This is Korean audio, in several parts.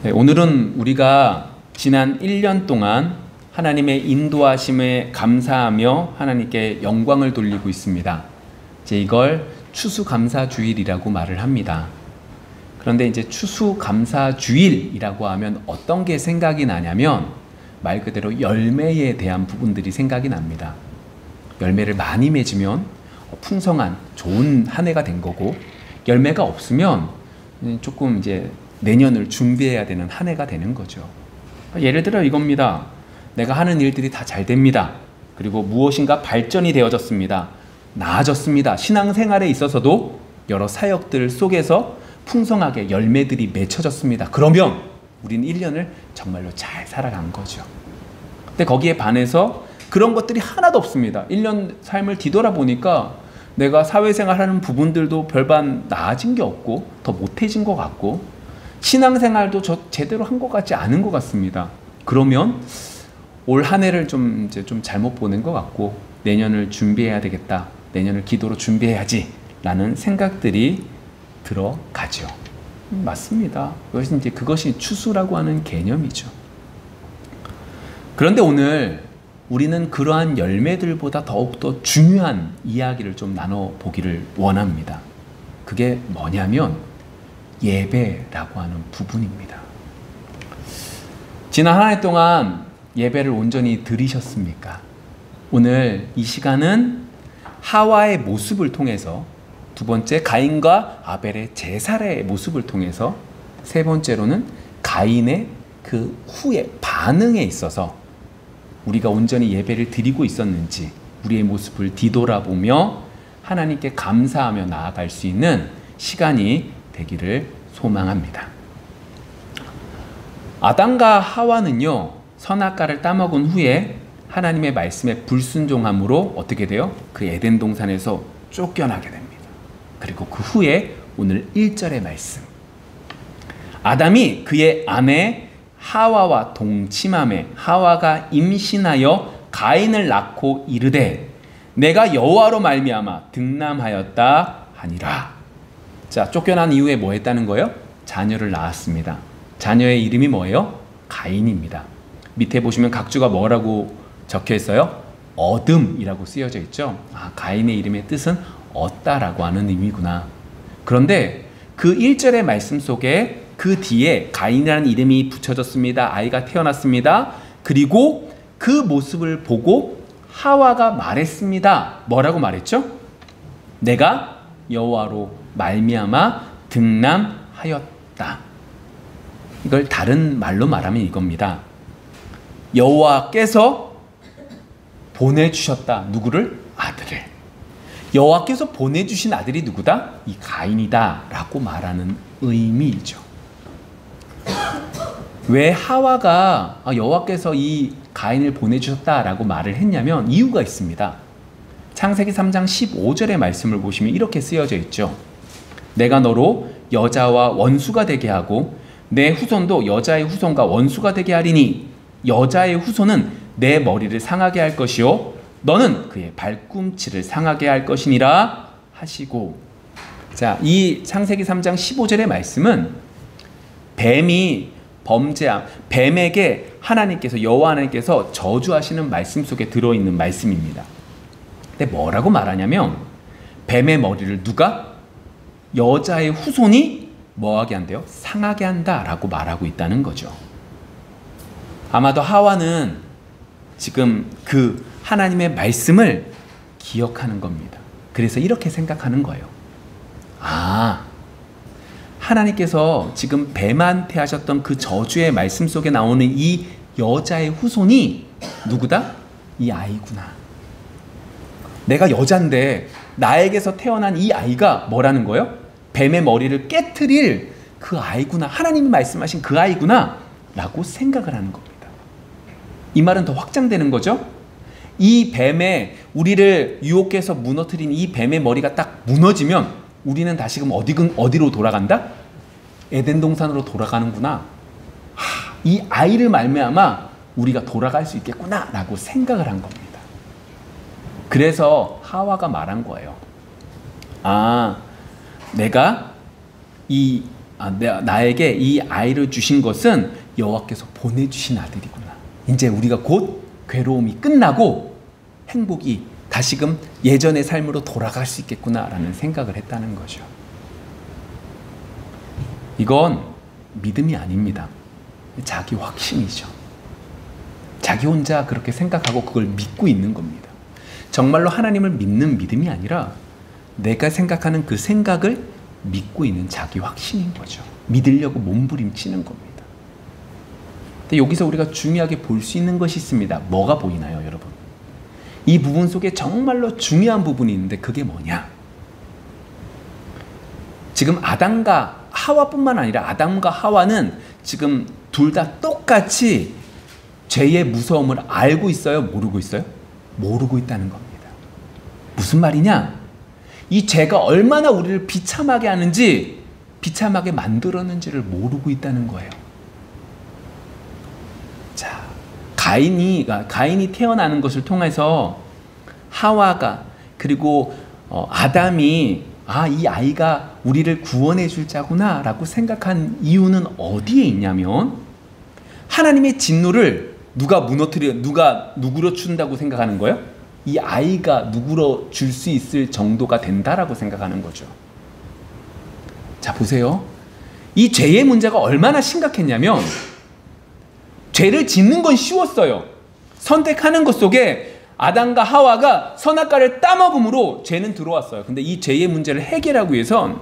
네, 오늘은 우리가 지난 1년 동안 하나님의 인도하심에 감사하며 하나님께 영광을 돌리고 있습니다. 이제 이걸 추수감사주일이라고 말을 합니다. 그런데 이제 추수감사주일이라고 하면 어떤 게 생각이 나냐면 말 그대로 열매에 대한 부분들이 생각이 납니다. 열매를 많이 맺으면 풍성한 좋은 한 해가 된 거고, 열매가 없으면 조금 이제 내년을 준비해야 되는 한 해가 되는 거죠. 예를 들어 이겁니다. 내가 하는 일들이 다 잘 됩니다. 그리고 무엇인가 발전이 되어졌습니다. 나아졌습니다. 신앙생활에 있어서도 여러 사역들 속에서 풍성하게 열매들이 맺혀졌습니다. 그러면 우리는 1년을 정말로 잘 살아간 거죠. 근데 거기에 반해서 그런 것들이 하나도 없습니다. 1년 삶을 뒤돌아보니까 내가 사회생활하는 부분들도 별반 나아진 게 없고 더 못해진 것 같고 신앙생활도 제대로 한 것 같지 않은 것 같습니다. 그러면 올 한 해를 좀 잘못 보낸 것 같고 내년을 준비해야 되겠다. 내년을 기도로 준비해야지 라는 생각들이 들어가죠. 맞습니다. 그것이 추수라고 하는 개념이죠. 그런데 오늘 우리는 그러한 열매들보다 더욱더 중요한 이야기를 좀 나눠보기를 원합니다. 그게 뭐냐면 예배라고 하는 부분입니다. 지난 한 해 동안 예배를 온전히 드리셨습니까? 오늘 이 시간은 하와의 모습을 통해서, 두 번째 가인과 아벨의 제사의 모습을 통해서, 세 번째로는 가인의 그 후의 반응에 있어서 우리가 온전히 예배를 드리고 있었는지 우리의 모습을 뒤돌아보며 하나님께 감사하며 나아갈 수 있는 시간이 되기를 소망합니다. 아담과 하와는요, 선악과를 따먹은 후에 하나님의 말씀에 불순종함으로 어떻게 돼요? 그 에덴 동산에서 쫓겨나게 됩니다. 그리고 그 후에 오늘 1절의 말씀, 아담이 그의 아내 하와와 동침하매 하와가 임신하여 가인을 낳고 이르되 내가 여호와로 말미암아 득남하였다 하니라. 자, 쫓겨난 이후에 뭐 했다는 거예요? 자녀를 낳았습니다. 자녀의 이름이 뭐예요? 가인입니다. 밑에 보시면 각주가 뭐라고 적혀 있어요? 어둠이라고 쓰여져 있죠. 아, 가인의 이름의 뜻은 얻다라고 하는 의미구나. 그런데 그 1절의 말씀 속에 그 뒤에 가인이라는 이름이 붙여졌습니다. 아이가 태어났습니다. 그리고 그 모습을 보고 하와가 말했습니다. 뭐라고 말했죠? 내가 여호와로 말미암아 득남하였다. 이걸 다른 말로 말하면 이겁니다. 여호와께서 보내주셨다. 누구를? 아들을. 여호와께서 보내주신 아들이 누구다? 이 가인이다 라고 말하는 의미이죠. 왜 하와가 여호와께서 이 가인을 보내주셨다라고 말을 했냐면 이유가 있습니다. 창세기 3장 15절의 말씀을 보시면 이렇게 쓰여져 있죠. 내가 너로 여자와 원수가 되게 하고 내 후손도 여자의 후손과 원수가 되게 하리니 여자의 후손은 내 머리를 상하게 할 것이요 너는 그의 발꿈치를 상하게 할 것이니라 하시고, 자, 이 창세기 3장 15절의 말씀은 뱀이 범죄함, 뱀에게 하나님께서, 여호와 하나님께서 저주하시는 말씀 속에 들어있는 말씀입니다. 근데 뭐라고 말하냐면 뱀의 머리를 누가? 여자의 후손이 뭐하게 한대요? 상하게 한다라고 말하고 있다는 거죠. 아마도 하와는 지금 그 하나님의 말씀을 기억하는 겁니다. 그래서 이렇게 생각하는 거예요. 아, 하나님께서 지금 뱀한테 하셨던 그 저주의 말씀 속에 나오는 이 여자의 후손이 누구다? 이 아이구나. 내가 여잔데 나에게서 태어난 이 아이가 뭐라는 거예요? 뱀의 머리를 깨트릴 그 아이구나. 하나님이 말씀하신 그 아이구나 라고 생각을 하는 겁니다. 이 말은 더 확장되는 거죠. 이 뱀의, 우리를 유혹해서 무너뜨린 이 뱀의 머리가 딱 무너지면 우리는 다시금 어디로 돌아간다? 에덴 동산으로 돌아가는구나. 이 아이를 말미암아 우리가 돌아갈 수 있겠구나 라고 생각을 한 겁니다. 그래서 하와가 말한 거예요. 아, 내가 이 나에게 이 아이를 주신 것은 여호와께서 보내주신 아들이구나. 이제 우리가 곧 괴로움이 끝나고 행복이 다시금 예전의 삶으로 돌아갈 수 있겠구나라는 생각을 했다는 거죠. 이건 믿음이 아닙니다. 자기 확신이죠. 자기 혼자 그렇게 생각하고 그걸 믿고 있는 겁니다. 정말로 하나님을 믿는 믿음이 아니라 내가 생각하는 그 생각을 믿고 있는 자기 확신인 거죠. 믿으려고 몸부림치는 겁니다. 근데 여기서 우리가 중요하게 볼 수 있는 것이 있습니다. 뭐가 보이나요, 여러분? 이 부분 속에 정말로 중요한 부분이 있는데 그게 뭐냐? 지금 아담과 하와뿐만 아니라 아담과 하와는 지금 둘 다 똑같이 죄의 무서움을 알고 있어요? 모르고 있어요? 모르고 있다는 겁니다. 무슨 말이냐? 이 죄가 얼마나 우리를 비참하게 하는지, 비참하게 만들었는지를 모르고 있다는 거예요. 자, 가인이 태어나는 것을 통해서 하와가 그리고 아담이 이 아이가 우리를 구원해 줄 자구나 라고 생각한 이유는 어디에 있냐면 하나님의 진노를 누가 누구로 준다고 생각하는 거예요? 이 아이가 누구로 줄 수 있을 정도가 된다라고 생각하는 거죠. 자, 보세요. 이 죄의 문제가 얼마나 심각했냐면 죄를 짓는 건 쉬웠어요. 선택하는 것 속에 아담과 하와가 선악과를 따먹음으로 죄는 들어왔어요. 근데 이 죄의 문제를 해결하기 위해선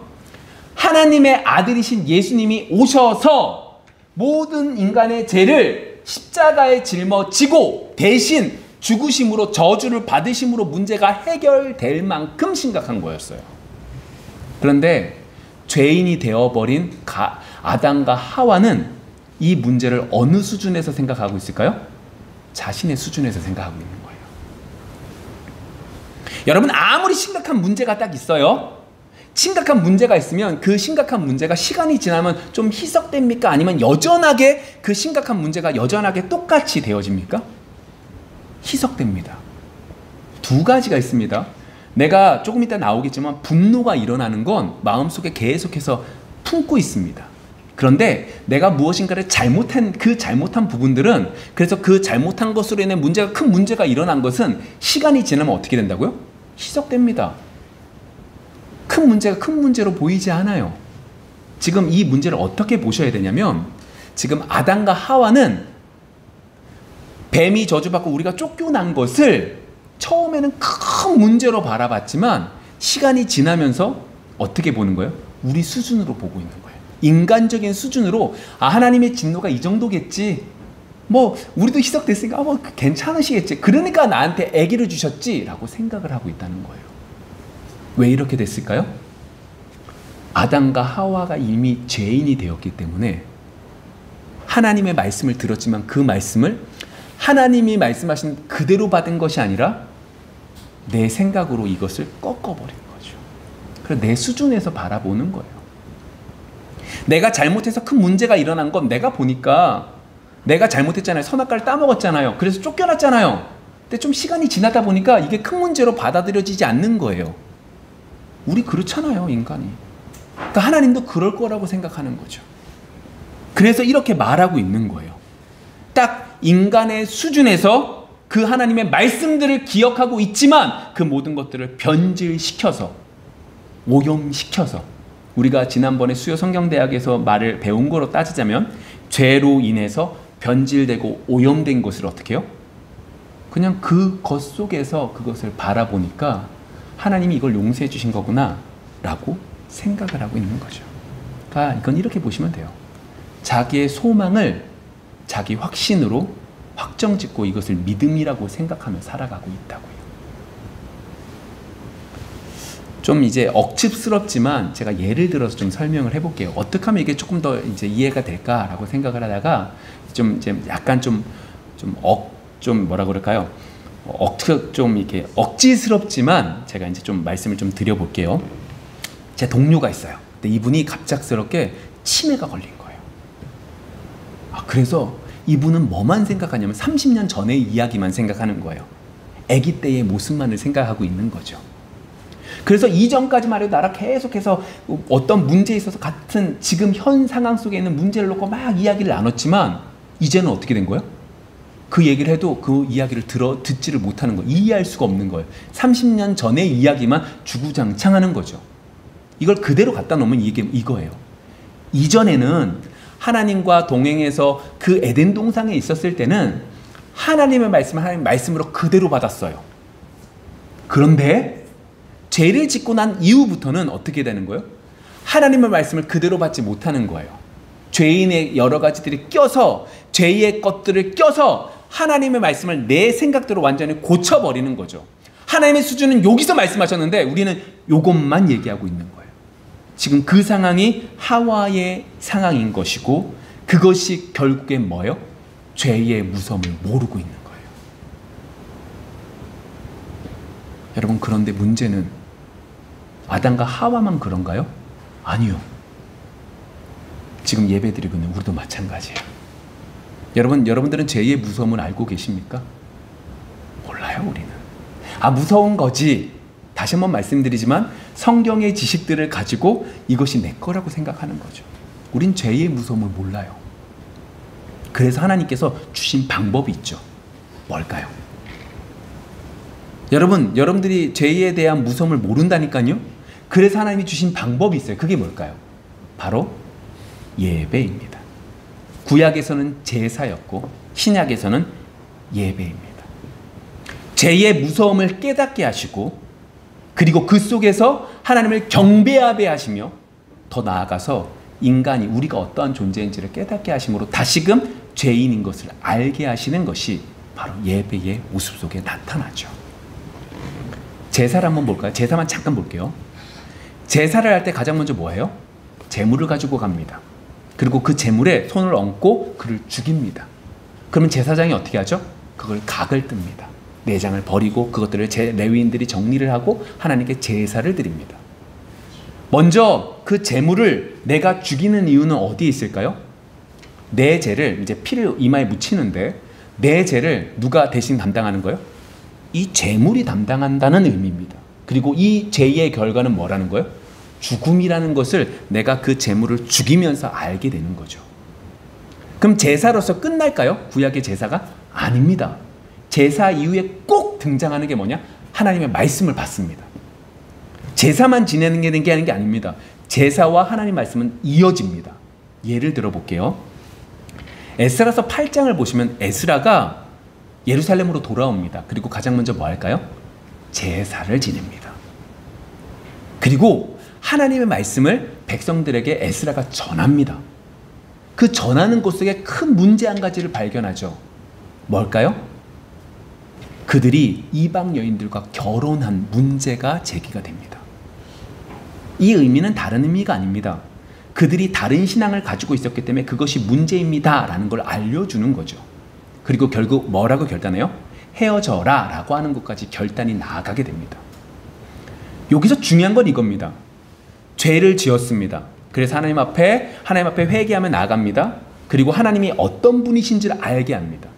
하나님의 아들이신 예수님이 오셔서 모든 인간의 죄를 십자가에 짊어지고 대신 죽으심으로 저주를 받으심으로 문제가 해결될 만큼 심각한 거였어요. 그런데 죄인이 되어버린 아담과 하와는 이 문제를 어느 수준에서 생각하고 있을까요? 자신의 수준에서 생각하고 있는 거예요. 여러분, 아무리 심각한 문제가 딱 있어요. 심각한 문제가 있으면 그 심각한 문제가 시간이 지나면 좀 희석됩니까? 아니면 여전하게 그 심각한 문제가 여전하게 똑같이 되어집니까? 희석됩니다. 두 가지가 있습니다. 내가 조금 이따 나오겠지만 분노가 일어나는 건 마음속에 계속해서 품고 있습니다. 그런데 내가 무엇인가를 잘못한 부분들은, 그래서 그 잘못한 것으로 인해 큰 문제가 일어난 것은 시간이 지나면 어떻게 된다고요? 희석됩니다. 큰 문제가 큰 문제로 보이지 않아요. 지금 이 문제를 어떻게 보셔야 되냐면, 지금 아담과 하와는 뱀이 저주받고 우리가 쫓겨난 것을 처음에는 큰 문제로 바라봤지만 시간이 지나면서 어떻게 보는 거예요? 우리 수준으로 보고 있는 거예요. 인간적인 수준으로 하나님의 진노가 이 정도겠지, 우리도 희석됐으니까 괜찮으시겠지, 그러니까 나한테 아기를 주셨지 라고 생각을 하고 있다는 거예요. 왜 이렇게 됐을까요? 아담과 하와가 이미 죄인이 되었기 때문에 하나님의 말씀을 들었지만 그 말씀을 하나님이 말씀하신 그대로 받은 것이 아니라 내 생각으로 이것을 꺾어버린 거죠. 그래서 내 수준에서 바라보는 거예요. 내가 잘못해서 큰 문제가 일어난 건 내가 보니까 내가 잘못했잖아요. 선악과를 따먹었잖아요. 그래서 쫓겨났잖아요. 근데 좀 시간이 지나다 보니까 이게 큰 문제로 받아들여지지 않는 거예요. 우리 그렇잖아요, 인간이. 그러니까 하나님도 그럴 거라고 생각하는 거죠. 그래서 이렇게 말하고 있는 거예요. 딱 인간의 수준에서 그 하나님의 말씀들을 기억하고 있지만 그 모든 것들을 변질시켜서, 오염시켜서, 우리가 지난번에 수요 성경대학에서 말을 배운 거로 따지자면 죄로 인해서 변질되고 오염된 것을 어떻게 해요? 그냥 그것 속에서 그것을 바라보니까 하나님이 이걸 용서해 주신 거구나 라고 생각을 하고 있는 거죠. 그러니까 이건 이렇게 보시면 돼요. 자기의 소망을 자기 확신으로 확정짓고 이것을 믿음이라고 생각하며 살아가고 있다고요. 좀 이제 억측스럽지만 제가 예를 들어서 좀 설명을 해볼게요. 어떻게 하면 이게 조금 더 이제 이해가 될까라고 생각을 하다가 좀 이제 약간 좀 뭐라 그럴까요? 좀 이렇게 억지스럽지만 제가 이제 좀 말씀을 좀 드려볼게요. 제 동료가 있어요. 근데 이분이 갑작스럽게 치매가 걸린 거예요. 그래서 이분은 뭐만 생각하냐면 30년 전의 이야기만 생각하는 거예요. 아기 때의 모습만을 생각하고 있는 거죠. 그래서 이전까지만 해도 나라 계속해서 어떤 문제에 있어서 같은 지금 현 상황 속에 있는 문제를 놓고 막 이야기를 나눴지만 이제는 어떻게 된 거예요? 그 얘기를 해도 그 이야기를 듣지를 못하는 거예요. 이해할 수가 없는 거예요. 30년 전의 이야기만 주구장창하는 거죠. 이걸 그대로 갖다 놓으면 이거예요. 이전에는 하나님과 동행해서 그 에덴 동산에 있었을 때는 하나님의 말씀을 하나님의 말씀으로 그대로 받았어요. 그런데 죄를 짓고 난 이후부터는 어떻게 되는 거예요? 하나님의 말씀을 그대로 받지 못하는 거예요. 죄인의 여러 가지들이 껴서, 죄의 것들을 껴서 하나님의 말씀을 내 생각대로 완전히 고쳐버리는 거죠. 하나님의 수준은 여기서 말씀하셨는데 우리는 이것만 얘기하고 있는 거예요. 지금 그 상황이 하와의 상황인 것이고, 그것이 결국엔 뭐예요? 죄의 무서움을 모르고 있는 거예요. 여러분, 그런데 문제는 아담과 하와만 그런가요? 아니요. 지금 예배드리고 있는 우리도 마찬가지예요. 여러분들은 죄의 무서움을 알고 계십니까? 몰라요, 우리는. 무서운 거지. 다시 한번 말씀드리지만 성경의 지식들을 가지고 이것이 내 거라고 생각하는 거죠. 우린 죄의 무서움을 몰라요. 그래서 하나님께서 주신 방법이 있죠. 뭘까요? 여러분들이 죄에 대한 무서움을 모른다니까요. 그래서 하나님이 주신 방법이 있어요. 그게 뭘까요? 바로 예배입니다. 구약에서는 제사였고 신약에서는 예배입니다. 죄의 무서움을 깨닫게 하시고, 그리고 그 속에서 하나님을 경배하게 하시며, 더 나아가서 인간이, 우리가 어떠한 존재인지를 깨닫게 하심으로 다시금 죄인인 것을 알게 하시는 것이 바로 예배의 모습 속에 나타나죠. 제사를 한번 볼까요? 제사만 잠깐 볼게요. 제사를 할 때 가장 먼저 뭐예요? 제물을 가지고 갑니다. 그리고 그 제물에 손을 얹고 그를 죽입니다. 그러면 제사장이 어떻게 하죠? 그걸 각을 뜹니다. 내장을 버리고 그것들을 레위인들이 정리를 하고 하나님께 제사를 드립니다. 먼저 그 제물을 내가 죽이는 이유는 어디에 있을까요? 내 죄를, 이제 피를 이마에 묻히는데 내 죄를 누가 대신 담당하는 거예요? 이 제물이 담당한다는 의미입니다. 그리고 이 죄의 결과는 뭐라는 거예요? 죽음이라는 것을 내가 그 제물을 죽이면서 알게 되는 거죠. 그럼 제사로서 끝날까요? 구약의 제사가? 아닙니다. 제사 이후에 꼭 등장하는 게 뭐냐? 하나님의 말씀을 받습니다. 제사만 지내는 게 아닙니다. 제사와 하나님 말씀은 이어집니다. 예를 들어 볼게요. 에스라서 8장을 보시면 에스라가 예루살렘으로 돌아옵니다. 그리고 가장 먼저 뭐 할까요? 제사를 지냅니다. 그리고 하나님의 말씀을 백성들에게 에스라가 전합니다. 그 전하는 것 속에 큰 문제 한 가지를 발견하죠. 뭘까요? 그들이 이방 여인들과 결혼한 문제가 제기가 됩니다. 이 의미는 다른 의미가 아닙니다. 그들이 다른 신앙을 가지고 있었기 때문에 그것이 문제입니다 라는 걸 알려주는 거죠. 그리고 결국 뭐라고 결단해요? 헤어져라 라고 하는 것까지 결단이 나아가게 됩니다. 여기서 중요한 건 이겁니다. 죄를 지었습니다. 그래서 하나님 앞에 회개하며 나아갑니다. 그리고 하나님이 어떤 분이신지를 알게 합니다.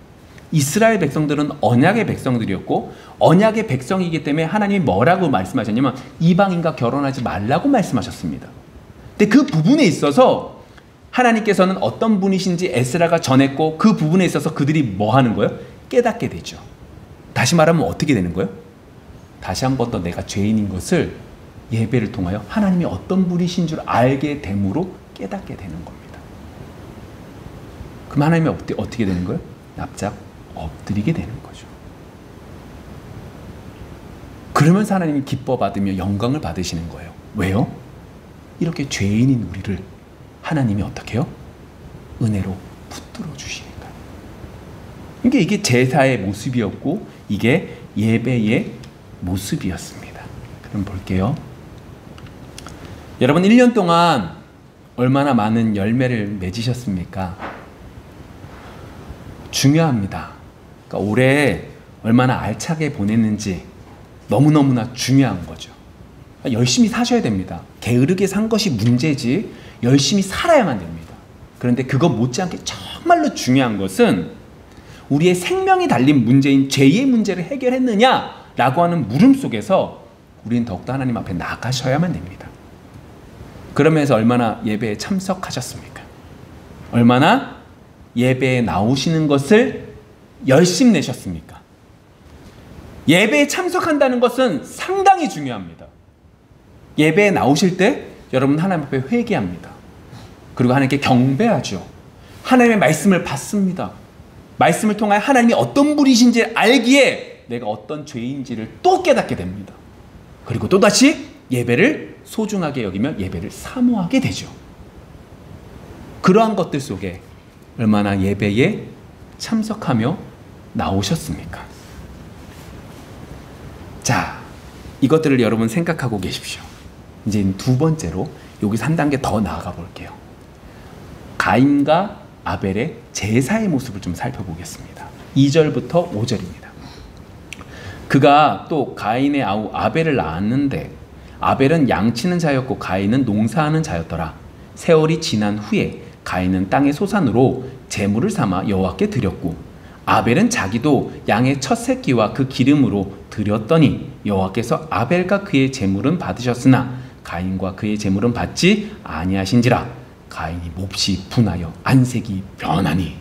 이스라엘 백성들은 언약의 백성들이었고, 언약의 백성이기 때문에 하나님이 뭐라고 말씀하셨냐면 이방인과 결혼하지 말라고 말씀하셨습니다. 근데 그 부분에 있어서 하나님께서는 어떤 분이신지 에스라가 전했고, 그 부분에 있어서 그들이 뭐 하는 거예요? 깨닫게 되죠. 다시 말하면 어떻게 되는 거예요? 다시 한 번 더 내가 죄인인 것을 예배를 통하여 하나님이 어떤 분이신 줄 알게 됨으로 깨닫게 되는 겁니다. 그럼 하나님이 어떻게 되는 거예요? 납작 엎드리게 되는 거죠. 그러면서 하나님이 기뻐 받으며 영광을 받으시는 거예요. 왜요? 이렇게 죄인인 우리를 하나님이 어떻게 해요? 은혜로 붙들어 주시니까. 이게 제사의 모습이었고 이게 예배의 모습이었습니다. 그럼 볼게요. 여러분 1년 동안 얼마나 많은 열매를 맺으셨습니까? 중요합니다. 그러니까 올해 얼마나 알차게 보냈는지 너무너무나 중요한 거죠. 열심히 사셔야 됩니다. 게으르게 산 것이 문제지 열심히 살아야만 됩니다. 그런데 그것 못지않게 정말로 중요한 것은 우리의 생명이 달린 문제인 죄의 문제를 해결했느냐라고 하는 물음 속에서 우리는 더욱더 하나님 앞에 나가셔야만 됩니다. 그러면서 얼마나 예배에 참석하셨습니까? 얼마나 예배에 나오시는 것을 열심 내셨습니까? 예배에 참석한다는 것은 상당히 중요합니다. 예배에 나오실 때 여러분 하나님 앞에 회개합니다. 그리고 하나님께 경배하죠. 하나님의 말씀을 받습니다. 말씀을 통하여 하나님이 어떤 분이신지 알기에 내가 어떤 죄인지를 또 깨닫게 됩니다. 그리고 또다시 예배를 소중하게 여기며 예배를 사모하게 되죠. 그러한 것들 속에 얼마나 예배에 참석하며 나오셨습니까? 자, 이것들을 여러분 생각하고 계십시오. 이제 두 번째로 여기서 한 단계 더 나아가 볼게요. 가인과 아벨의 제사의 모습을 좀 살펴보겠습니다. 2절부터 5절입니다. 그가 또 가인의 아우 아벨을 낳았는데 아벨은 양치는 자였고 가인은 농사하는 자였더라. 세월이 지난 후에 가인은 땅의 소산으로 제물을 삼아 여호와께 드렸고 아벨은 자기도 양의 첫 새끼와 그 기름으로 드렸더니 여호와께서 아벨과 그의 제물은 받으셨으나 가인과 그의 제물은 받지 아니하신지라. 가인이 몹시 분하여 안색이 변하니.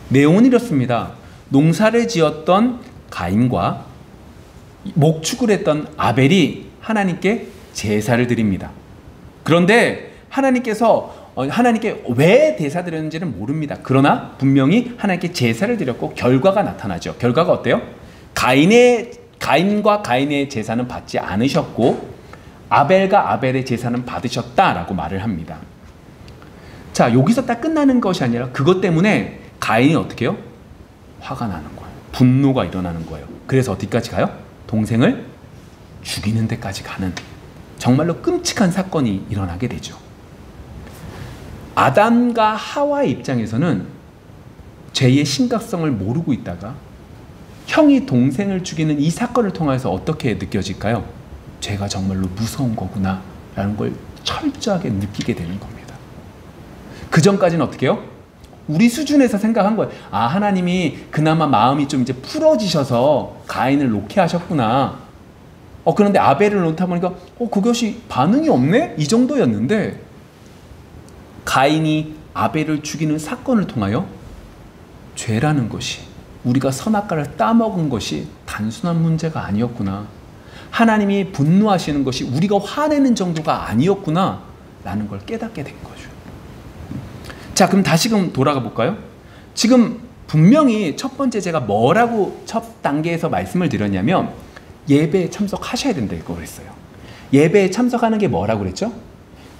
내용은 이렇습니다. 농사를 지었던 가인과 목축을 했던 아벨이 하나님께 제사를 드립니다. 그런데 하나님께 왜 제사 드렸는지는 모릅니다. 그러나 분명히 하나님께 제사를 드렸고 결과가 나타나죠. 결과가 어때요? 가인과 가인의 제사는 받지 않으셨고 아벨과 아벨의 제사는 받으셨다라고 말을 합니다. 자, 여기서 딱 끝나는 것이 아니라 그것 때문에 가인이 어떻게 해요? 화가 나는 거예요. 분노가 일어나는 거예요. 그래서 어디까지 가요? 동생을 죽이는 데까지 가는 정말로 끔찍한 사건이 일어나게 되죠. 아담과 하와의 입장에서는 죄의 심각성을 모르고 있다가 형이 동생을 죽이는 이 사건을 통해서 어떻게 느껴질까요? 죄가 정말로 무서운 거구나 라는 걸 철저하게 느끼게 되는 겁니다. 그 전까지는 어떻게 해요? 우리 수준에서 생각한 거예요. 아, 하나님이 그나마 마음이 좀 이제 풀어지셔서 가인을 놓게 하셨구나. 그런데 아벨을 놓다 보니까 그것이 반응이 없네? 이 정도였는데 가인이 아벨을 죽이는 사건을 통하여 죄라는 것이, 우리가 선악과를 따먹은 것이 단순한 문제가 아니었구나. 하나님이 분노하시는 것이 우리가 화내는 정도가 아니었구나 라는 걸 깨닫게 된 거죠. 자, 그럼 다시금 돌아가 볼까요? 지금 분명히 첫 번째 제가 뭐라고 첫 단계에서 말씀을 드렸냐면 예배에 참석하셔야 된다 이거 그랬어요. 예배에 참석하는 게 뭐라고 그랬죠?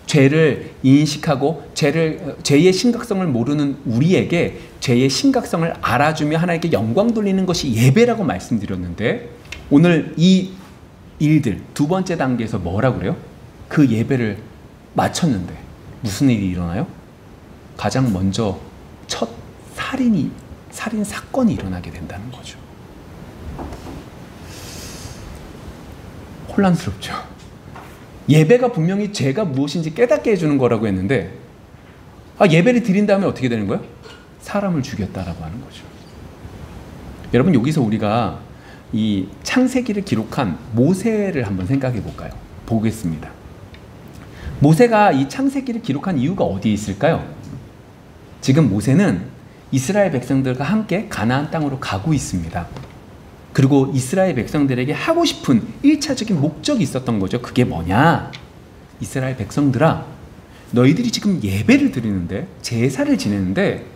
죄를 인식하고 죄의 심각성을 모르는 우리에게 죄의 심각성을 알아주며 하나님께 영광 돌리는 것이 예배라고 말씀드렸는데 오늘 이 일들 두 번째 단계에서 뭐라고 그래요? 그 예배를 마쳤는데 무슨 일이 일어나요? 가장 먼저 첫 살인 사건이 일어나게 된다는 거죠. 혼란스럽죠. 예배가 분명히 죄가 무엇인지 깨닫게 해주는 거라고 했는데 예배를 드린 다음에 어떻게 되는 거예요? 사람을 죽였다라고 하는 거죠. 여러분 여기서 우리가 이 창세기를 기록한 모세를 한번 생각해 볼까요? 보겠습니다. 모세가 이 창세기를 기록한 이유가 어디에 있을까요? 지금 모세는 이스라엘 백성들과 함께 가나안 땅으로 가고 있습니다. 그리고 이스라엘 백성들에게 하고 싶은 1차적인 목적이 있었던 거죠. 그게 뭐냐? 이스라엘 백성들아, 너희들이 지금 예배를 드리는데 제사를 지내는데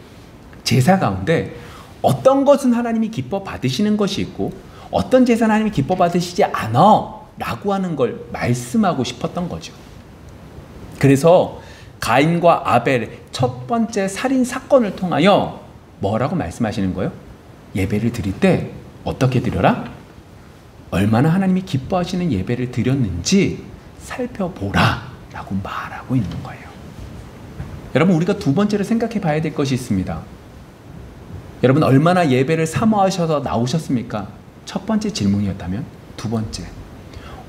제사 가운데 어떤 것은 하나님이 기뻐 받으시는 것이 있고 어떤 제사는 하나님이 기뻐 받으시지 않아 라고 하는 걸 말씀하고 싶었던 거죠. 그래서 가인과 아벨의 첫 번째 살인 사건을 통하여 뭐라고 말씀하시는 거예요? 예배를 드릴 때 어떻게 드려라? 얼마나 하나님이 기뻐하시는 예배를 드렸는지 살펴보라 라고 말하고 있는 거예요. 여러분 우리가 두 번째로 생각해 봐야 될 것이 있습니다. 여러분 얼마나 예배를 사모하셔서 나오셨습니까? 첫 번째 질문이었다면 두 번째,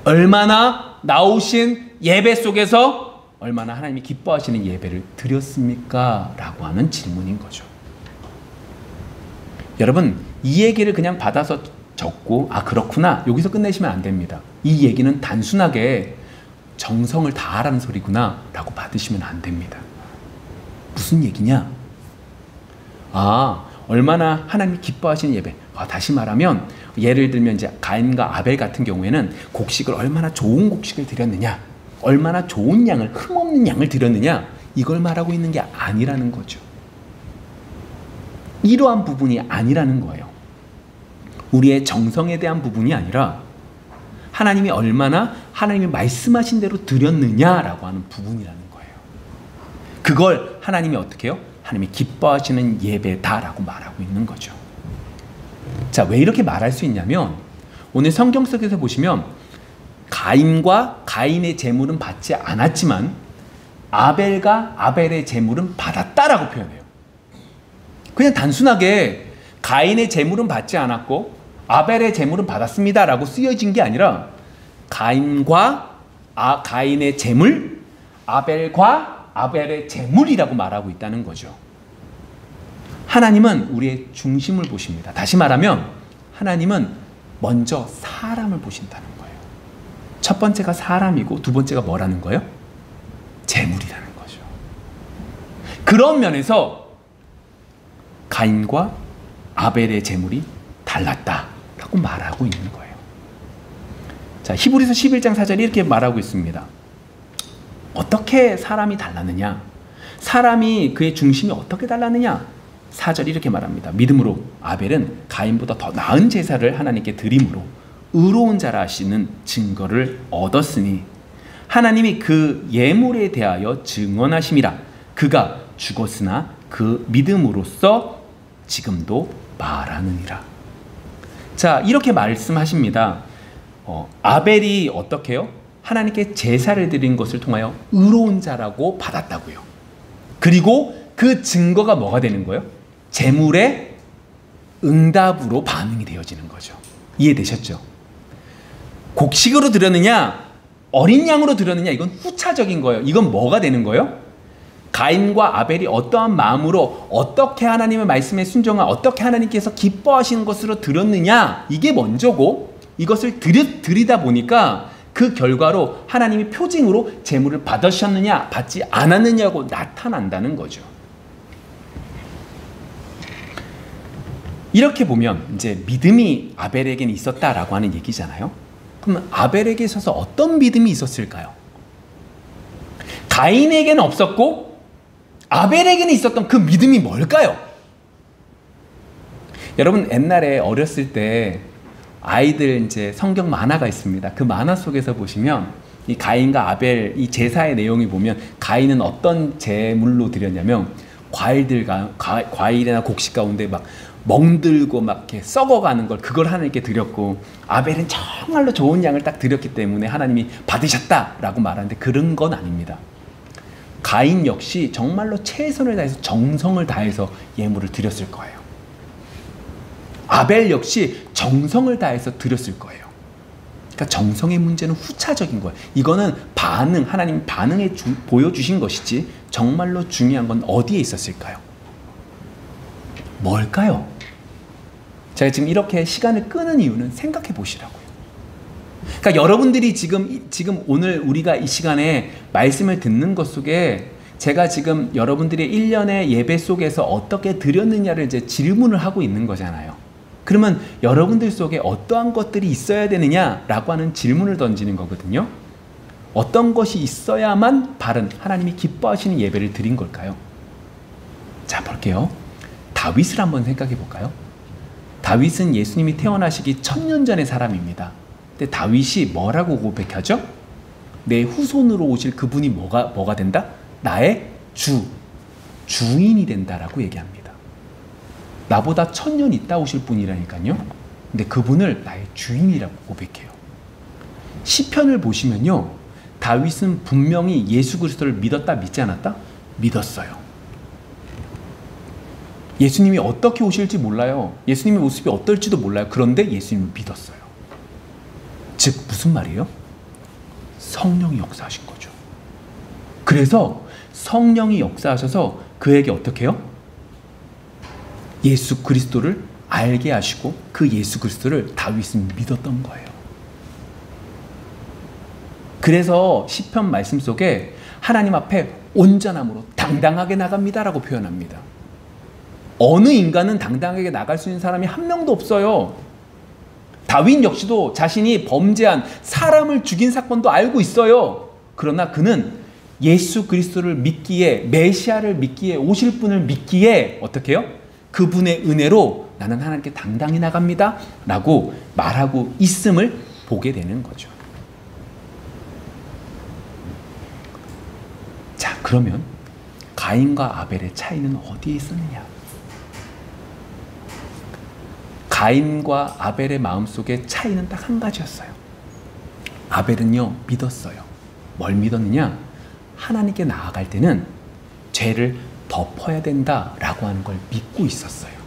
얼마나 나오신 예배 속에서 얼마나 하나님이 기뻐하시는 예배를 드렸습니까? 라고 하는 질문인 거죠. 여러분 이 얘기를 그냥 받아서 적고 아 그렇구나 여기서 끝내시면 안 됩니다. 이 얘기는 단순하게 정성을 다하라는 소리구나 라고 받으시면 안 됩니다. 무슨 얘기냐? 아 얼마나 하나님이 기뻐하시는 예배. 다시 말하면 예를 들면 이제 가인과 아벨 같은 경우에는 곡식을 얼마나 좋은 곡식을 드렸느냐, 얼마나 좋은 양을 흠없는 양을 드렸느냐 이걸 말하고 있는 게 아니라는 거죠. 이러한 부분이 아니라는 거예요. 우리의 정성에 대한 부분이 아니라 하나님이 얼마나 하나님이 말씀하신 대로 드렸느냐라고 하는 부분이라는 거예요. 그걸 하나님이 어떻게 해요? 하나님이 기뻐하시는 예배다라고 말하고 있는 거죠. 자, 왜 이렇게 말할 수 있냐면 오늘 성경 속에서 보시면 가인과 가인의 제물은 받지 않았지만 아벨과 아벨의 제물은 받았다라고 표현해요. 그냥 단순하게 가인의 제물은 받지 않았고 아벨의 제물은 받았습니다라고 쓰여진 게 아니라 가인과 가인의 제물, 아벨과 아벨의 제물이라고 말하고 있다는 거죠. 하나님은 우리의 중심을 보십니다. 다시 말하면 하나님은 먼저 사람을 보신다는 거예요. 첫 번째가 사람이고 두 번째가 뭐라는 거예요? 제물이라는 거죠. 그런 면에서 가인과 아벨의 제물이 달랐다라고 말하고 있는 거예요. 자, 히브리서 11장 4절이 이렇게 말하고 있습니다. 어떻게 사람이 달랐느냐? 사람이 그의 중심이 어떻게 달랐느냐? 4절이 이렇게 말합니다. 믿음으로 아벨은 가인보다 더 나은 제사를 하나님께 드림으로 의로운 자라 하시는 증거를 얻었으니 하나님이 그 예물에 대하여 증언하심이라. 그가 죽었으나 그 믿음으로써 지금도 말하느니라. 자, 이렇게 말씀하십니다. 아벨이 어떻게 해요? 하나님께 제사를 드린 것을 통하여 의로운 자라고 받았다고요. 그리고 그 증거가 뭐가 되는 거예요? 제물의 응답으로 반응이 되어지는 거죠. 이해되셨죠? 곡식으로 드렸느냐 어린 양으로 드렸느냐 이건 후차적인 거예요. 이건 뭐가 되는 거예요? 가인과 아벨이 어떠한 마음으로 어떻게 하나님의 말씀에 순종하 어떻게 하나님께서 기뻐하시는 것으로 드렸느냐 이게 먼저고 이것을 드리다 보니까 그 결과로 하나님이 표징으로 제물을 받으셨느냐 받지 않았느냐고 나타난다는 거죠. 이렇게 보면 이제 믿음이 아벨에게는 있었다라고 하는 얘기잖아요. 그럼 아벨에게 있어서 어떤 믿음이 있었을까요? 가인에게는 없었고 아벨에게는 있었던 그 믿음이 뭘까요? 여러분 옛날에 어렸을 때 아이들 이제 성경 만화가 있습니다. 그 만화 속에서 보시면 이 가인과 아벨 이 제사의 내용이 보면 가인은 어떤 제물로 드렸냐면 과일이나 곡식 가운데 막 멍들고 막 이렇게 썩어가는 걸 그걸 하나님께 드렸고 아벨은 정말로 좋은 양을 딱 드렸기 때문에 하나님이 받으셨다라고 말하는데 그런 건 아닙니다. 가인 역시 정말로 최선을 다해서 정성을 다해서 예물을 드렸을 거예요. 아벨 역시 정성을 다해서 드렸을 거예요. 그러니까 정성의 문제는 후차적인 거예요. 이거는 반응, 하나님 반응에 보여주신 것이지 정말로 중요한 건 어디에 있었을까요? 뭘까요? 제가 지금 이렇게 시간을 끄는 이유는 생각해 보시라고요. 그러니까 여러분들이 지금 오늘 우리가 이 시간에 말씀을 듣는 것 속에 제가 지금 여러분들의 1년의 예배 속에서 어떻게 드렸느냐를 이제 질문을 하고 있는 거잖아요. 그러면 여러분들 속에 어떠한 것들이 있어야 되느냐라고 하는 질문을 던지는 거거든요. 어떤 것이 있어야만 바른 하나님이 기뻐하시는 예배를 드린 걸까요? 자, 볼게요. 다윗을 한번 생각해 볼까요? 다윗은 예수님이 태어나시기 1000년 전의 사람입니다. 근데 다윗이 뭐라고 고백하죠? 내 후손으로 오실 그분이 뭐가 된다? 나의 주인이 된다라고 얘기합니다. 나보다 1000년 있다 오실 분이라니까요. 근데 그분을 나의 주인이라고 고백해요. 시편을 보시면요. 다윗은 분명히 예수 그리스도를 믿었다 믿지 않았다? 믿었어요. 예수님이 어떻게 오실지 몰라요. 예수님의 모습이 어떨지도 몰라요. 그런데 예수님을 믿었어요. 즉 무슨 말이에요? 성령이 역사하신 거죠. 그래서 성령이 역사하셔서 그에게 어떻게 해요? 예수 그리스도를 알게 하시고 그 그 예수 그리스도를 다윗은 믿었던 거예요. 그래서 시편 말씀 속에 하나님 앞에 온전함으로 당당하게 나갑니다라고 표현합니다. 어느 인간은 당당하게 나갈 수 있는 사람이 한 명도 없어요. 다윗 역시도 자신이 범죄한 사람을 죽인 사건도 알고 있어요. 그러나 그는 예수 그리스도를 믿기에, 메시아를 믿기에, 오실 분을 믿기에 어떻게 해요? 그분의 은혜로 나는 하나님께 당당히 나갑니다 라고 말하고 있음을 보게 되는 거죠. 자, 그러면 가인과 아벨의 차이는 어디에 있었느냐? 가인과 아벨의 마음속의 차이는 딱 한 가지였어요. 아벨은요, 믿었어요. 뭘 믿었느냐? 하나님께 나아갈 때는 죄를 덮어야 된다라고 하는 걸 믿고 있었어요.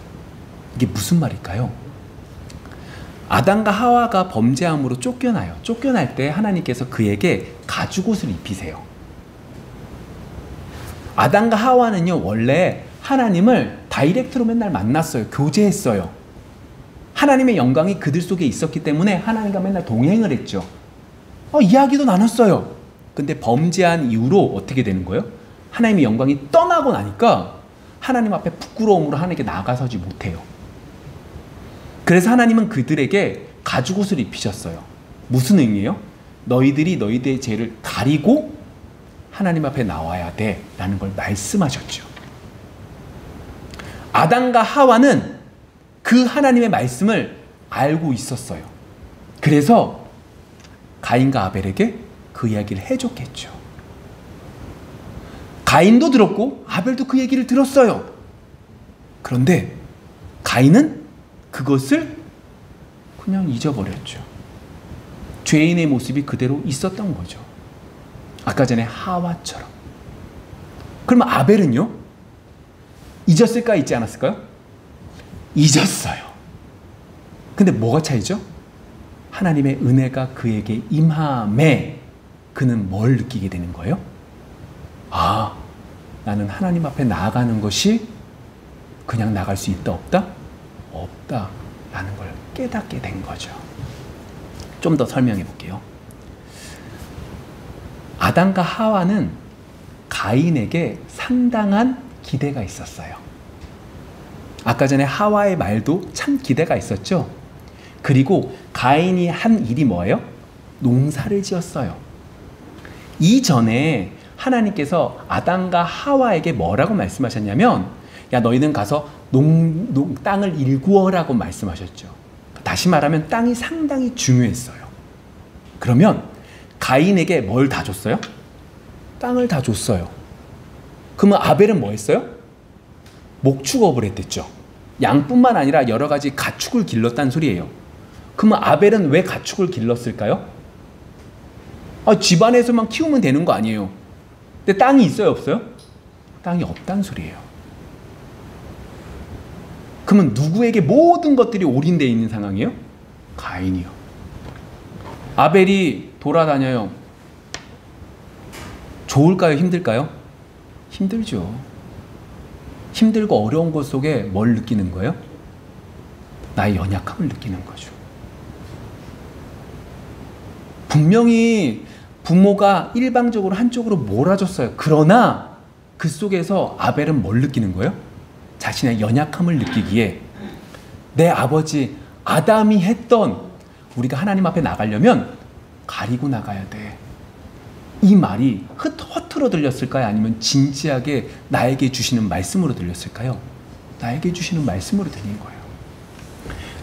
이게 무슨 말일까요? 아담과 하와가 범죄함으로 쫓겨나요. 쫓겨날 때 하나님께서 그에게 가죽옷을 입히세요. 아담과 하와는요, 원래 하나님을 다이렉트로 맨날 만났어요. 교제했어요. 하나님의 영광이 그들 속에 있었기 때문에 하나님과 맨날 동행을 했죠. 이야기도 나눴어요. 근데 범죄한 이후로 어떻게 되는 거예요? 하나님의 영광이 떠나고 나니까 하나님 앞에 부끄러움으로 하나님께 나아가서지 못해요. 그래서 하나님은 그들에게 가죽옷을 입히셨어요. 무슨 의미예요? 너희들이 너희들의 죄를 가리고 하나님 앞에 나와야 돼 라는 걸 말씀하셨죠. 아담과 하와는 그 하나님의 말씀을 알고 있었어요. 그래서 가인과 아벨에게 그 이야기를 해줬겠죠. 가인도 들었고 아벨도 그 얘기를 들었어요. 그런데 가인은 그것을 그냥 잊어버렸죠. 죄인의 모습이 그대로 있었던 거죠. 아까 전에 하와처럼. 그러면 아벨은요? 잊었을까, 잊지 않았을까요? 잊었어요. 근데 뭐가 차이죠? 하나님의 은혜가 그에게 임함에 그는 뭘 느끼게 되는 거예요? 아, 나는 하나님 앞에 나아가는 것이 그냥 나갈 수 있다, 없다? 없다라는 걸 깨닫게 된 거죠. 좀 더 설명해 볼게요. 아담과 하와는 가인에게 상당한 기대가 있었어요. 아까 전에 하와의 말도 참 기대가 있었죠. 그리고 가인이 한 일이 뭐예요? 농사를 지었어요. 이전에 하나님께서 아담과 하와에게 뭐라고 말씀하셨냐면, 야, 너희는 가서 땅을 일구어라고 말씀하셨죠. 다시 말하면 땅이 상당히 중요했어요. 그러면 가인에게 뭘 다 줬어요? 땅을 다 줬어요. 그러면 아벨은 뭐 했어요? 목축업을 했댔죠. 양뿐만 아니라 여러 가지 가축을 길렀다는 소리예요. 그러면 아벨은 왜 가축을 길렀을까요? 집안에서만 키우면 되는 거 아니에요. 근데 땅이 있어요, 없어요? 땅이 없다는 소리예요. 그러면 누구에게 모든 것들이 올인되어 있는 상황이에요? 가인이요. 아벨이 돌아다녀요. 좋을까요, 힘들까요? 힘들죠. 힘들고 어려운 것 속에 뭘 느끼는 거예요? 나의 연약함을 느끼는 거죠. 분명히 부모가 일방적으로 한쪽으로 몰아줬어요. 그러나 그 속에서 아벨은 뭘 느끼는 거예요? 자신의 연약함을 느끼기에 내 아버지 아담이 했던, 우리가 하나님 앞에 나가려면 가리고 나가야 돼. 이 말이 허투루 들렸을까요? 아니면 진지하게 나에게 주시는 말씀으로 들렸을까요? 나에게 주시는 말씀으로 들린 거예요.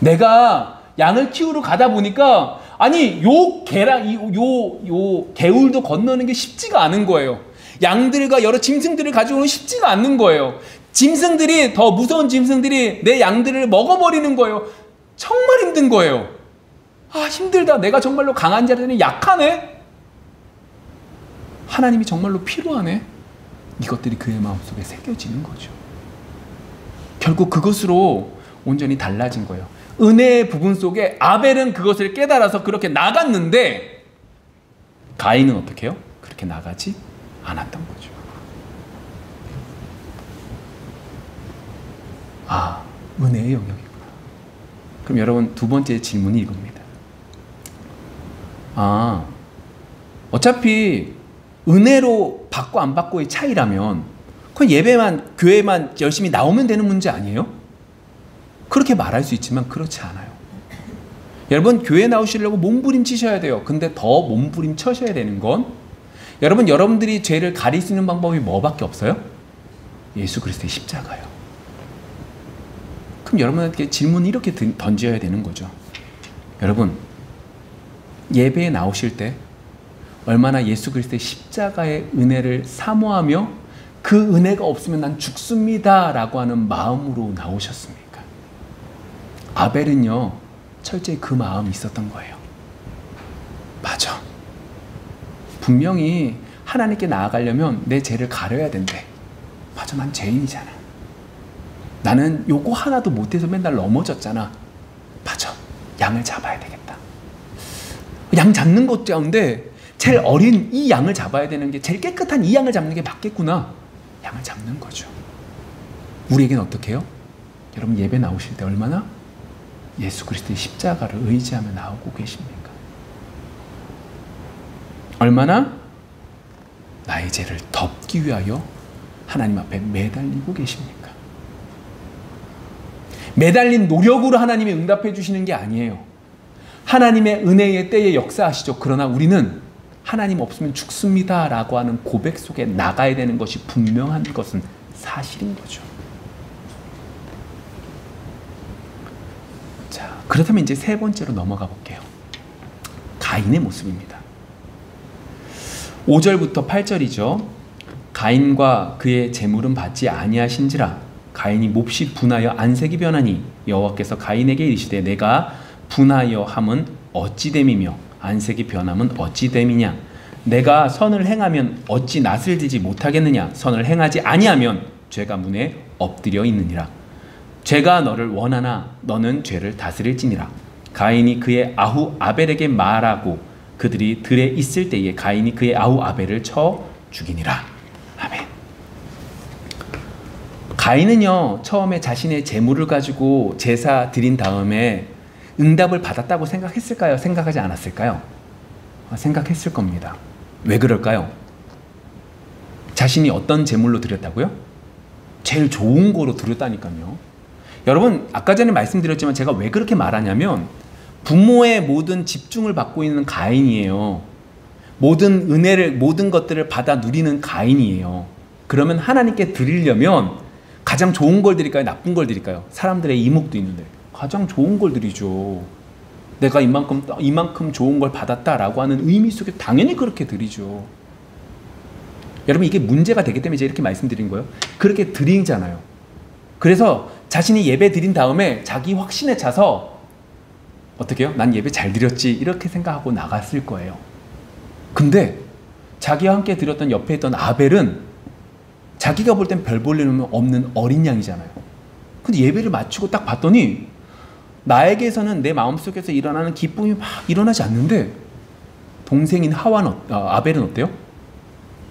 내가 양을 키우러 가다 보니까 아니 요 개울도 건너는 게 쉽지가 않은 거예요. 양들과 여러 짐승들을 가지고는 쉽지가 않는 거예요. 짐승들이, 더 무서운 짐승들이 내 양들을 먹어버리는 거예요. 정말 힘든 거예요. 힘들다. 내가 정말로 강한 자라더니 약하네. 하나님이 정말로 필요하네. 이것들이 그의 마음속에 새겨지는 거죠. 결국 그것으로 온전히 달라진 거예요. 은혜의 부분 속에 아벨은 그것을 깨달아서 그렇게 나갔는데 가인은 어떻게 해요? 그렇게 나가지 않았던 거죠. 은혜의 영역이구나. 그럼 여러분 두 번째 질문이 이겁니다. 어차피 은혜로 받고 안 받고의 차이라면 그건 예배만 교회만 열심히 나오면 되는 문제 아니에요? 그렇게 말할 수 있지만 그렇지 않아요. 여러분 교회 나오시려고 몸부림치셔야 돼요. 근데 더 몸부림쳐셔야 되는 건 여러분들이 죄를 가릴 수 있는 방법이 뭐밖에 없어요? 예수 그리스도의 십자가요. 그럼 여러분한테 질문을 이렇게 던져야 되는 거죠. 여러분 예배에 나오실 때 얼마나 예수 그리스도의 십자가의 은혜를 사모하며 그 은혜가 없으면 난 죽습니다 라고 하는 마음으로 나오셨습니까? 아벨은요 철저히 그 마음이 있었던 거예요. 맞아. 분명히 하나님께 나아가려면 내 죄를 가려야 된대. 맞아, 난 죄인이잖아. 나는 요거 하나도 못해서 맨날 넘어졌잖아. 맞아, 양을 잡아야 되겠다. 양 잡는 것 가운데 제일 어린 이 양을 잡아야 되는 게, 제일 깨끗한 이 양을 잡는 게 맞겠구나. 양을 잡는 거죠. 우리에게는 어떻게 해요? 여러분 예배 나오실 때 얼마나 예수 그리스도의 십자가를 의지하며 나오고 계십니까? 얼마나 나의 죄를 덮기 위하여 하나님 앞에 매달리고 계십니까? 매달린 노력으로 하나님이 응답해 주시는 게 아니에요. 하나님의 은혜의 때에 역사하시죠. 그러나 우리는 하나님 없으면 죽습니다 라고 하는 고백 속에 나가야 되는 것이 분명한 것은 사실인 거죠. 자, 그렇다면 이제 세 번째로 넘어가 볼게요. 가인의 모습입니다. 5절부터 8절이죠. 가인과 그의 재물은 받지 아니하신지라. 가인이 몹시 분하여 안색이 변하니 여호와께서 가인에게 이르시되 내가 분하여 함은 어찌 됨이며 안색이 변함은 어찌 됨이냐. 내가 선을 행하면 어찌 낯을 들지 못하겠느냐. 선을 행하지 아니하면 죄가 문에 엎드려 있느니라. 죄가 너를 원하나 너는 죄를 다스릴지니라. 가인이 그의 아후 아벨에게 말하고 그들이 들에 있을 때에 가인이 그의 아후 아벨을 쳐 죽이니라. 아멘. 가인은요 처음에 자신의 재물을 가지고 제사 드린 다음에 응답을 받았다고 생각했을까요? 생각하지 않았을까요? 생각했을 겁니다. 왜 그럴까요? 자신이 어떤 재물로 드렸다고요? 제일 좋은 거로 드렸다니까요. 여러분 아까 전에 말씀드렸지만 제가 왜 그렇게 말하냐면 부모의 모든 집중을 받고 있는 가인이에요. 모든 은혜를, 모든 것들을 받아 누리는 가인이에요. 그러면 하나님께 드리려면 가장 좋은 걸 드릴까요? 나쁜 걸 드릴까요? 사람들의 이목도 있는데 가장 좋은 걸 드리죠. 내가 이만큼 좋은 걸 받았다라고 하는 의미 속에 당연히 그렇게 드리죠. 여러분 이게 문제가 되기 때문에 제가 이렇게 말씀드린 거예요. 그렇게 드리잖아요. 그래서 자신이 예배 드린 다음에 자기 확신에 차서 어떻게 해요? 난 예배 잘 드렸지 이렇게 생각하고 나갔을 거예요. 근데 자기와 함께 드렸던 옆에 있던 아벨은 자기가 볼 땐 별 볼 일 없는 어린 양이잖아요. 근데 예배를 마치고 딱 봤더니 나에게서는 내 마음속에서 일어나는 기쁨이 막 일어나지 않는데 동생인 아벨은 어때요?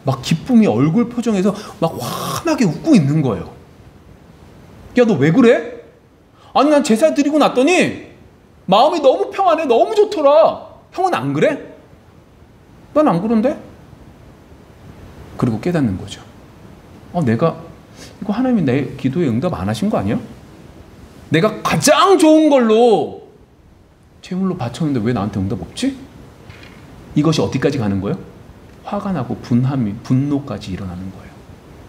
막 기쁨이 얼굴 표정에서 막 환하게 웃고 있는 거예요. 야, 너 왜 그래? 아니 난 제사 드리고 났더니 마음이 너무 평안해. 너무 좋더라. 형은 안 그래? 난 안 그런데? 그리고 깨닫는 거죠. 내가 이거 하나님이 내 기도에 응답 안 하신 거 아니야? 내가 가장 좋은 걸로 제물로 바쳤는데 왜 나한테 응답 없지? 이것이 어디까지 가는 거예요? 화가 나고 분노까지 일어나는 거예요.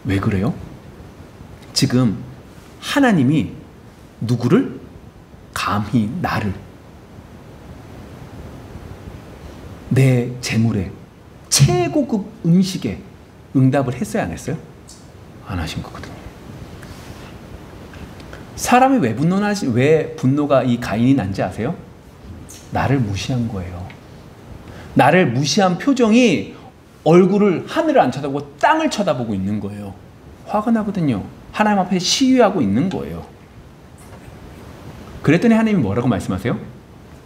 왜 그래요? 지금 하나님이 누구를? 감히 나를 내 재물에 최고급 음식에 응답을 했어요? 안 했어요? 안 하신 거거든요. 사람이 왜 분노가 이 가인이 난지 아세요? 나를 무시한 거예요. 나를 무시한 표정이 얼굴을 하늘을 안 쳐다보고 땅을 쳐다보고 있는 거예요. 화가 나거든요. 하나님 앞에 시위하고 있는 거예요. 그랬더니 하나님이 뭐라고 말씀하세요?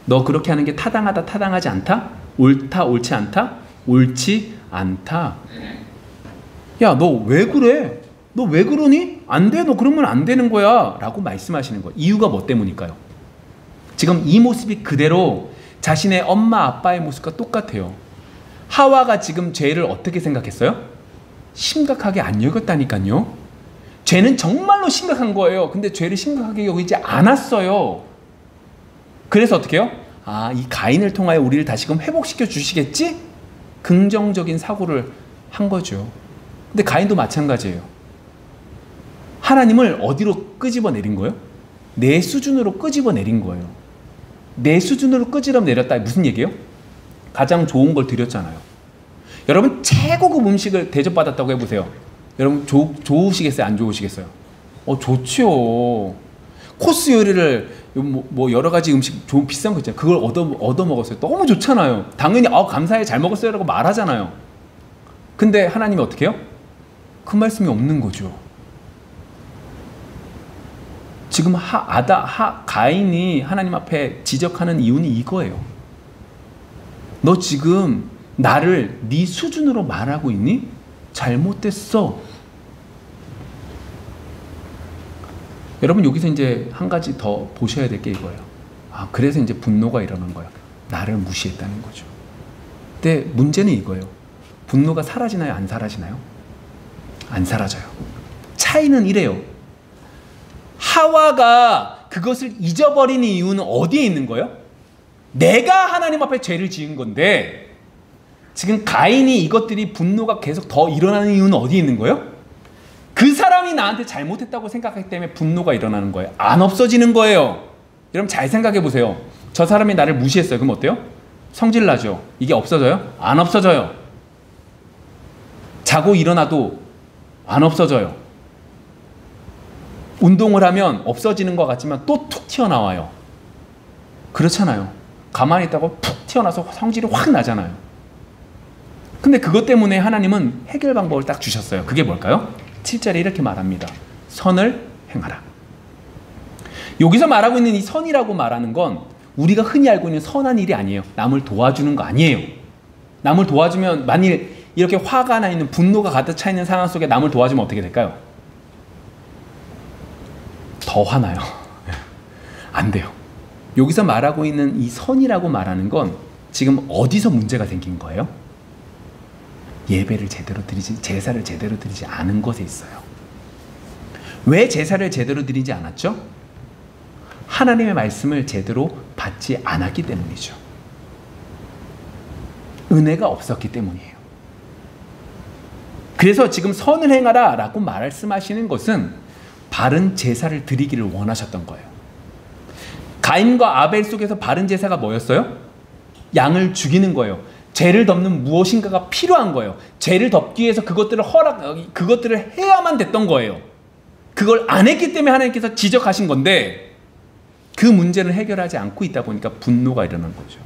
너 그렇게 하는 게 타당하다, 타당하지 않다? 옳다, 옳지 않다? 옳지 않다. 야, 너 왜 그래? 너 왜 그러니? 안 돼. 너 그러면 안 되는 거야. 라고 말씀하시는 거예요. 이유가 뭐 때문일까요? 지금 이 모습이 그대로 자신의 엄마 아빠의 모습과 똑같아요. 하와가 지금 죄를 어떻게 생각했어요? 심각하게 안 여겼다니까요. 죄는 정말로 심각한 거예요. 근데 죄를 심각하게 여기지 않았어요. 그래서 어떻게 해요? 아, 이 가인을 통하여 우리를 다시금 회복시켜 주시겠지? 긍정적인 사고를 한 거죠. 근데 가인도 마찬가지예요. 하나님을 어디로 끄집어 내린 거예요? 내 수준으로 끄집어 내린 거예요. 내 수준으로 끄집어 내렸다. 무슨 얘기예요? 가장 좋은 걸 드렸잖아요. 여러분 최고급 음식을 대접받았다고 해보세요. 여러분 좋으시겠어요? 안 좋으시겠어요? 좋죠. 코스 요리를 뭐 여러 가지 음식 좋은 비싼 거 있잖아요. 그걸 얻어 먹었어요. 너무 좋잖아요. 당연히 감사해 잘 먹었어요 라고 말하잖아요. 근데 하나님이 어떻게 해요? 그 말씀이 없는 거죠. 지금 가인이 하나님 앞에 지적하는 이유는 이거예요. 너 지금 나를 네 수준으로 말하고 있니? 잘못됐어. 여러분 여기서 이제 한 가지 더 보셔야 될 게 이거예요. 그래서 이제 분노가 일어난 거예요. 나를 무시했다는 거죠. 근데 문제는 이거예요. 분노가 사라지나요? 안 사라지나요? 안 사라져요. 차이는 이래요. 하와가 그것을 잊어버린 이유는 어디에 있는 거예요? 내가 하나님 앞에 죄를 지은 건데 지금 가인이 이것들이 분노가 계속 더 일어나는 이유는 어디에 있는 거예요? 그 사람이 나한테 잘못했다고 생각하기 때문에 분노가 일어나는 거예요. 안 없어지는 거예요. 여러분 잘 생각해 보세요. 저 사람이 나를 무시했어요. 그럼 어때요? 성질 나죠. 이게 없어져요? 안 없어져요. 자고 일어나도 안 없어져요. 운동을 하면 없어지는 것 같지만 또 툭 튀어나와요. 그렇잖아요. 가만히 있다고 푹 튀어나와서 성질이 확 나잖아요. 근데 그것 때문에 하나님은 해결 방법을 딱 주셨어요. 그게 뭘까요? 7절에 이렇게 말합니다. 선을 행하라. 여기서 말하고 있는 이 선이라고 말하는 건 우리가 흔히 알고 있는 선한 일이 아니에요. 남을 도와주는 거 아니에요. 남을 도와주면 만일 이렇게 화가 나 있는 분노가 가득 차 있는 상황 속에 남을 도와주면 어떻게 될까요? 더 화나요. 안 돼요. 여기서 말하고 있는 이 선이라고 말하는 건 지금 어디서 문제가 생긴 거예요? 예배를 제대로 드리지, 제사를 제대로 드리지 않은 것에 있어요. 왜 제사를 제대로 드리지 않았죠? 하나님의 말씀을 제대로 받지 않았기 때문이죠. 은혜가 없었기 때문이에요. 그래서 지금 선을 행하라 라고 말씀하시는 것은 바른 제사를 드리기를 원하셨던 거예요. 가인과 아벨 속에서 바른 제사가 뭐였어요? 양을 죽이는 거예요. 죄를 덮는 무엇인가가 필요한 거예요. 죄를 덮기 위해서 그것들을 해야만 됐던 거예요. 그걸 안 했기 때문에 하나님께서 지적하신 건데 그 문제를 해결하지 않고 있다 보니까 분노가 일어난 거죠.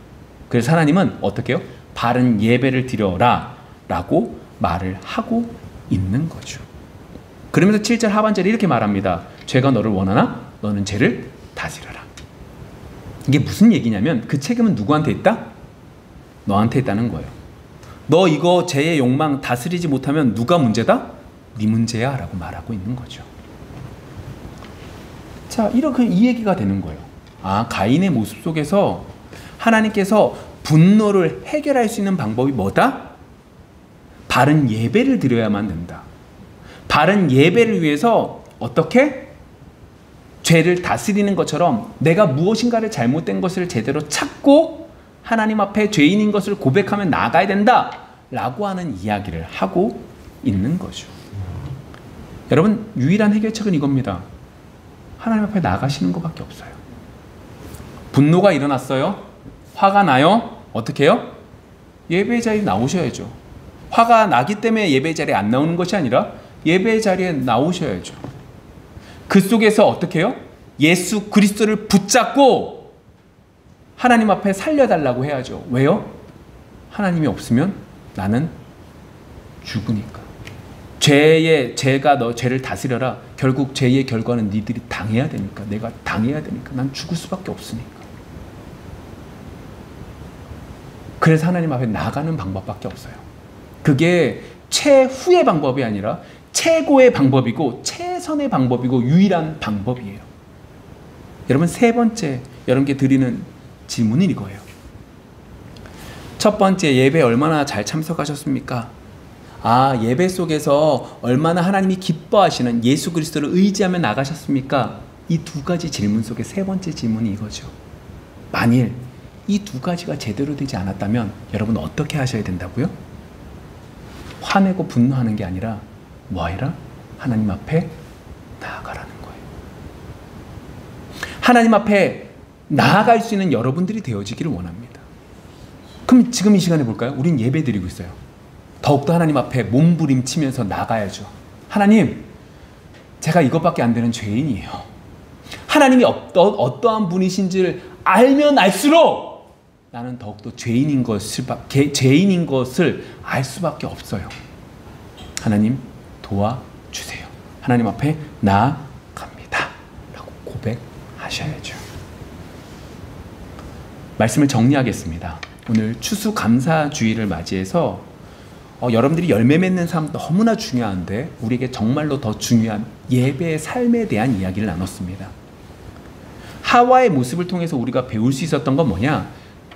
그래서 하나님은 어떻게 해요? 바른 예배를 드려라 라고 말을 하고 있는 거죠. 그러면서 7절 하반절에 이렇게 말합니다. 죄가 너를 원하나? 너는 죄를 다스려라. 이게 무슨 얘기냐면 그 책임은 누구한테 있다? 너한테 있다는 거예요. 너 이거 죄의 욕망 다스리지 못하면 누가 문제다? 네 문제야 라고 말하고 있는 거죠. 자, 이렇게 이 얘기가 되는 거예요. 가인의 모습 속에서 하나님께서 분노를 해결할 수 있는 방법이 뭐다? 바른 예배를 드려야만 된다. 바른 예배를 위해서 어떻게? 죄를 다스리는 것처럼 내가 무엇인가를 잘못된 것을 제대로 찾고 하나님 앞에 죄인인 것을 고백하며 나아가야 된다 라고 하는 이야기를 하고 있는 거죠. 여러분 유일한 해결책은 이겁니다. 하나님 앞에 나가시는 것밖에 없어요. 분노가 일어났어요. 화가 나요. 어떻게 해요? 예배 자리에 나오셔야죠. 화가 나기 때문에 예배 자리에 안 나오는 것이 아니라 예배 자리에 나오셔야죠. 그 속에서 어떻게 해요? 예수 그리스도를 붙잡고 하나님 앞에 살려달라고 해야죠. 왜요? 하나님이 없으면 나는 죽으니까. 죄가 너 죄를 다스려라. 결국 죄의 결과는 니들이 당해야 되니까. 내가 당해야 되니까. 난 죽을 수밖에 없으니까. 그래서 하나님 앞에 나가는 방법밖에 없어요. 그게 최후의 방법이 아니라 최고의 방법이고 최선의 방법이고 유일한 방법이에요. 여러분, 세 번째 여러분께 드리는 질문은 이거예요. 첫 번째, 예배 얼마나 잘 참석하셨습니까? 예배 속에서 얼마나 하나님이 기뻐하시는 예수 그리스도를 의지하며 나가셨습니까? 이 두 가지 질문 속에 세 번째 질문이 이거죠. 만일 이 두 가지가 제대로 되지 않았다면 여러분 어떻게 하셔야 된다고요? 화내고 분노하는 게 아니라 뭐하라? 하나님 앞에 나아가라는 거예요. 하나님 앞에 나아갈 수 있는 여러분들이 되어지기를 원합니다. 그럼 지금 이 시간에 볼까요? 우린 예배 드리고 있어요. 더욱더 하나님 앞에 몸부림치면서 나가야죠. 하나님, 제가 이것밖에 안 되는 죄인이에요. 하나님이 어떠한 분이신지를 알면 알수록 나는 더욱더 죄인인 것을 알 수밖에 없어요. 하나님 도와주세요. 하나님 앞에 나아갑니다 라고 고백하셔야죠. 말씀을 정리하겠습니다. 오늘 추수감사주의를 맞이해서 여러분들이 열매 맺는 삶 너무나 중요한데 우리에게 정말로 더 중요한 예배의 삶에 대한 이야기를 나눴습니다. 하와의 모습을 통해서 우리가 배울 수 있었던 건 뭐냐?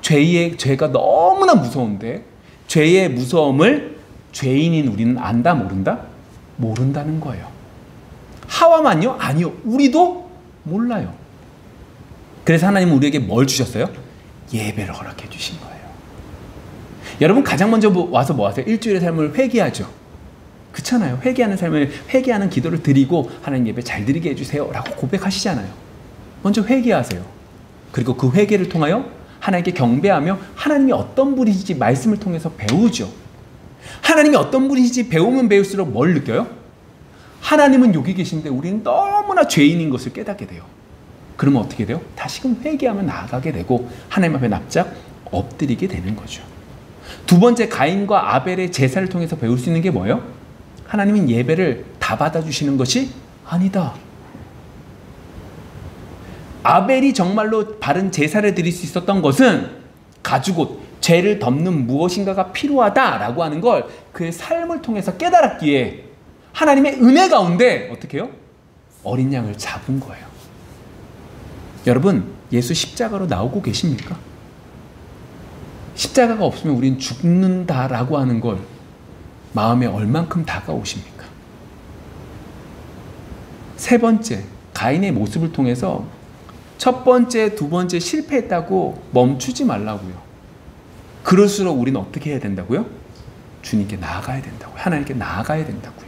죄가 너무나 무서운데 죄의 무서움을 죄인인 우리는 안다 모른다? 모른다는 거예요. 하와만요? 아니요. 우리도 몰라요. 그래서 하나님은 우리에게 뭘 주셨어요? 예배를 허락해 주신 거예요. 여러분, 가장 먼저 와서 뭐 하세요? 일주일의 삶을 회개하죠. 그렇잖아요. 회개하는 기도를 드리고 하나님 예배 잘 드리게 해주세요 라고 고백하시잖아요. 먼저 회개하세요. 그리고 그 회개를 통하여 하나님께 경배하며 하나님이 어떤 분이신지 말씀을 통해서 배우죠. 하나님이 어떤 분이신지 배우면 배울수록 뭘 느껴요? 하나님은 여기 계신데 우리는 너무나 죄인인 것을 깨닫게 돼요. 그러면 어떻게 돼요? 다시금 회개하며 나아가게 되고 하나님 앞에 납작 엎드리게 되는 거죠. 두 번째, 가인과 아벨의 제사를 통해서 배울 수 있는 게 뭐예요? 하나님은 예배를 다 받아주시는 것이 아니다. 아벨이 정말로 바른 제사를 드릴 수 있었던 것은 가죽옷, 죄를 덮는 무엇인가가 필요하다라고 하는 걸 그의 삶을 통해서 깨달았기에 하나님의 은혜 가운데 어떻게 해요? 어린 양을 잡은 거예요. 여러분, 예수 십자가로 나오고 계십니까? 십자가가 없으면 우린 죽는다라고 하는 걸 마음에 얼만큼 다가오십니까? 세 번째, 가인의 모습을 통해서 첫 번째, 두 번째 실패했다고 멈추지 말라고요. 그럴수록 우리는 어떻게 해야 된다고요? 주님께 나아가야 된다고요. 하나님께 나아가야 된다고요.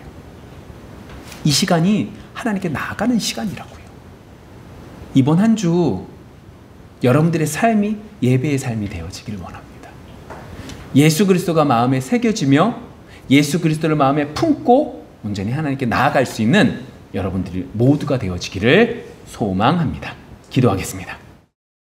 이 시간이 하나님께 나아가는 시간이라고요. 이번 한 주 여러분들의 삶이 예배의 삶이 되어지기를 원합니다. 예수 그리스도가 마음에 새겨지며 예수 그리스도를 마음에 품고 온전히 하나님께 나아갈 수 있는 여러분들이 모두가 되어지기를 소망합니다. 기도하겠습니다.